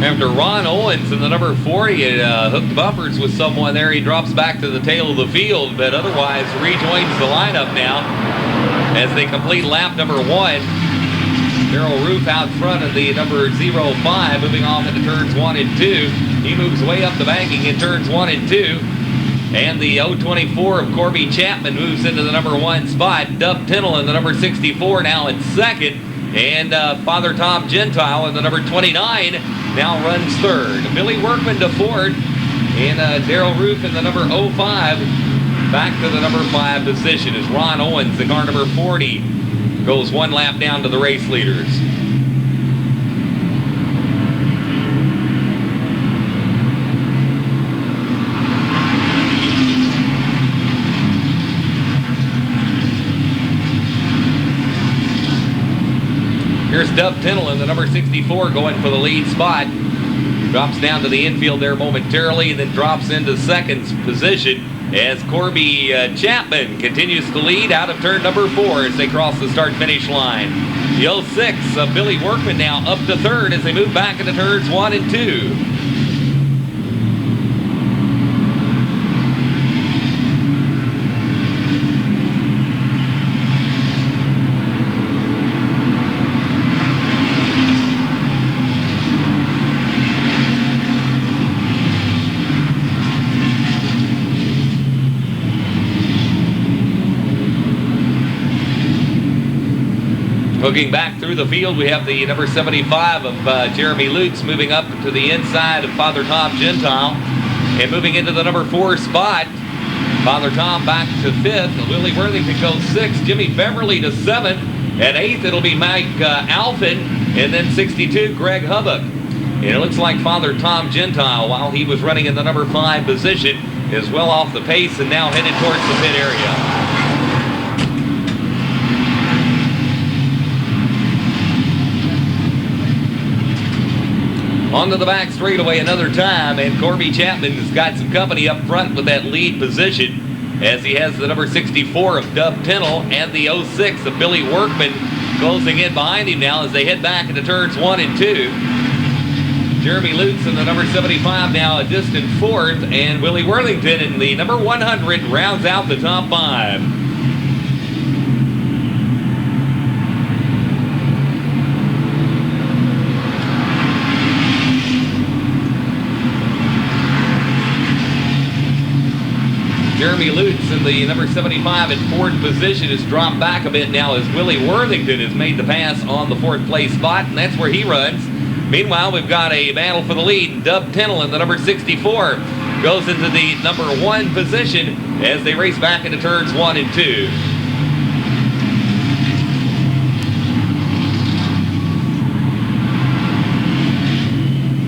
After Ron Owens in the number 40 had hooked bumpers with someone there, he drops back to the tail of the field, but otherwise rejoins the lineup now as they complete lap number 1. Darrell Roof out front of the number 05, moving off into turns 1 and 2. He moves way up the banking in turns 1 and 2. And the 024 of Corby Chapman moves into the number 1 spot. Dub Tindall in the number 64 now in second. And Father Tom Gentile in the number 29 now runs third. Billy Workman to fourth. And Darrell Roof in the number 05 back to the number 5 position as Ron Owens, the car number 40, goes one lap down to the race leaders. Here's Dub Tindall in the number 64 going for the lead spot. Drops down to the infield there momentarily, then drops into second position as Corby Chapman continues to lead out of turn number 4 as they cross the start-finish line. The 06 of Billy Workman now up to third as they move back into turns 1 and 2. Looking back through the field, we have the number 75 of Jeremy Lutz moving up to the inside of Father Tom Gentile. And moving into the number 4 spot, Father Tom back to 5th. Willie Worthington goes 6th. Jimmy Beverly to 7th. At 8th, it'll be Mike Alfin. And then 62, Gregg Hubbock. And it looks like Father Tom Gentile, while he was running in the number 5 position, is well off the pace and now headed towards the pit area. Onto the back straightaway another time, and Corby Chapman has got some company up front with that lead position as he has the number 64 of Dub Tindall and the 06 of Billy Workman closing in behind him now as they head back into turns 1 and 2. Jeremy Lutz in the number 75 now a distant 4th, and Willie Worthington in the number 100 rounds out the top 5. Jeremy Lutz in the number 75 in 4th position has dropped back a bit now as Willie Worthington has made the pass on the 4th place spot, and that's where he runs. Meanwhile, we've got a battle for the lead. Dub Tindall in the number 64 goes into the number 1 position as they race back into turns 1 and 2.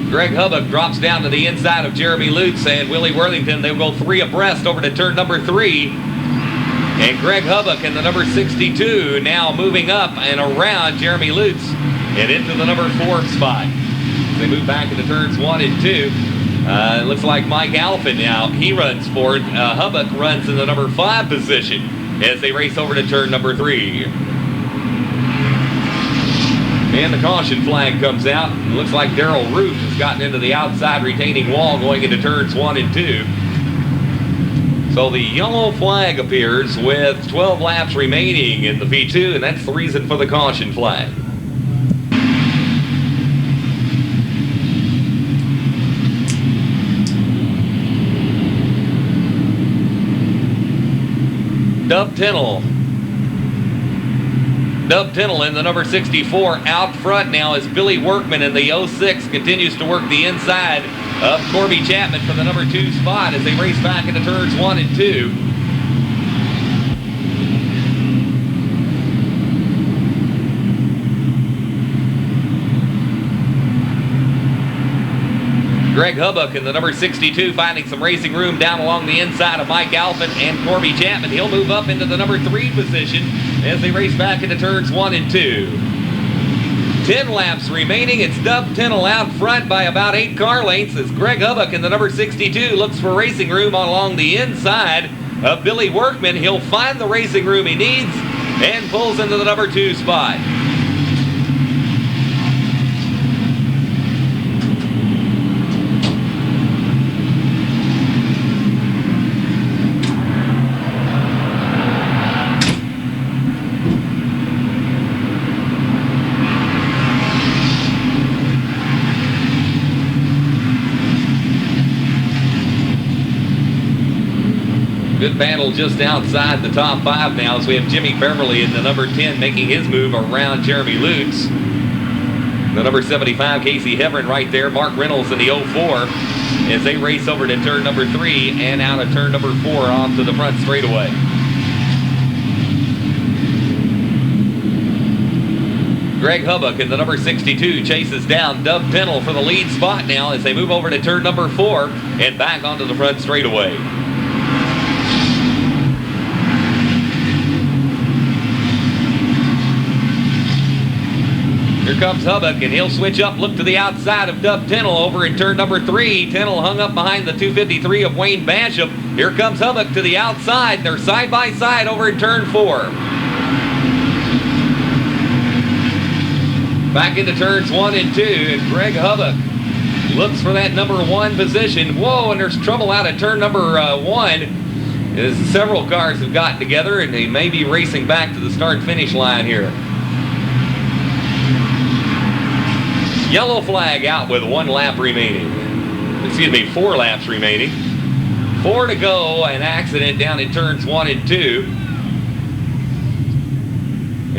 Gregg Hubbock drops down to the inside of Jeremy Lutz and Willie Worthington. They'll go 3 abreast over to turn number 3. And Gregg Hubbock in the number 62 now moving up and around Jeremy Lutz and into the number 4 spot. They move back into turns 1 and 2. It looks like Mike Alfin now, he runs forward. Hubbock runs in the number 5 position as they race over to turn number 3. And the caution flag comes out. It looks like Darrell Roof has gotten into the outside retaining wall going into turns 1 and 2. So the yellow flag appears with 12 laps remaining in the V2, and that's the reason for the caution flag. Dub Tindall in the number 64 out front now as Billy Workman in the 06 continues to work the inside of Corby Chapman for the number 2 spot as they race back into turns 1 and 2. Gregg Hubbock in the number 62 finding some racing room down along the inside of Mike Alfin and Corby Chapman. He'll move up into the number 3 position as they race back into turns 1 and 2. 10 laps remaining. It's Dub Tindall out front by about 8 car lengths as Gregg Hubbock in the number 62 looks for racing room along the inside of Billy Workman. He'll find the racing room he needs and pulls into the number 2 spot. Good battle just outside the top 5 now as we have Jimmy Beverly in the number 10 making his move around Jeremy Lutz. The number 75, Casey Hebron right there. Mark Reynolds in the 04 as they race over to turn number 3 and out of turn number 4 off to the front straightaway. Gregg Hubbock in the number 62 chases down Dub Pennell for the lead spot now as they move over to turn number 4 and back onto the front straightaway. Here comes Hubbock, and he'll switch up, look to the outside of Dub Tennell over in turn number 3. Tennell hung up behind the 253 of Wayne Basham. Here comes Hubbock to the outside. They're side by side over in turn 4. Back into turns 1 and 2, and Gregg Hubbock looks for that number 1 position. Whoa, and there's trouble out of turn number 1. As several cars have gotten together, and they may be racing back to the start-finish line here. Yellow flag out with 1 lap remaining. Excuse me, 4 laps remaining. 4 to go, an accident down in turns 1 and 2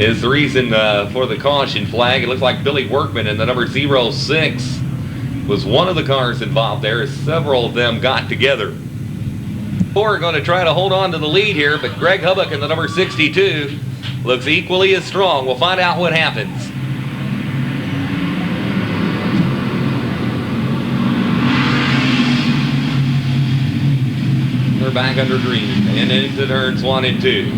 is the reason for the caution flag. It looks like Billy Workman in the number 06 was one of the cars involved there as several of them got together. 4 are going to try to hold on to the lead here, but Gregg Hubbock in the number 62 looks equally as strong. We'll find out what happens. They're back under green and into turns 1 and 2.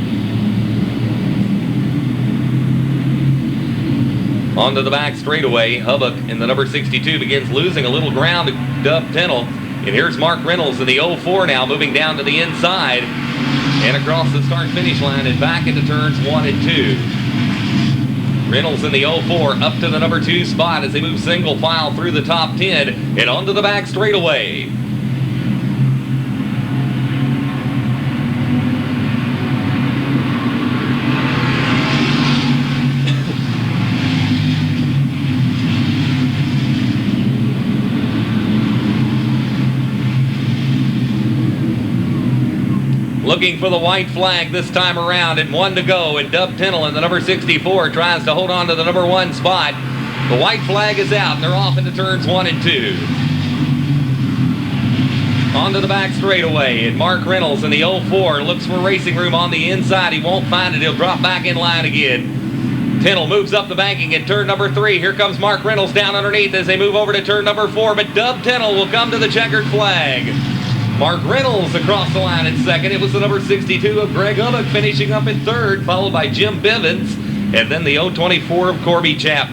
Onto the back straightaway. Hubbock in the number 62 begins losing a little ground to Dub Tennell. And here's Mark Reynolds in the 04 now, moving down to the inside and across the start-finish line and back into turns 1 and 2. Reynolds in the 04 up to the number 2 spot as they move single file through the top 10 and onto the back straightaway. Looking for the white flag this time around, and 1 to go, and Dub Tennell in the number 64 tries to hold on to the number 1 spot. The white flag is out, and they're off into turns 1 and 2. Onto the back straightaway, and Mark Reynolds in the 04 looks for racing room on the inside. He won't find it. He'll drop back in line again. Tennell moves up the banking at turn number 3. Here comes Mark Reynolds down underneath as they move over to turn number 4, but Dub Tennell will come to the checkered flag. Mark Reynolds across the line in second. It was the number 62 of Gregg Hubbock finishing up in third, followed by Jim Bivens, and then the 024 of Corby Chapman.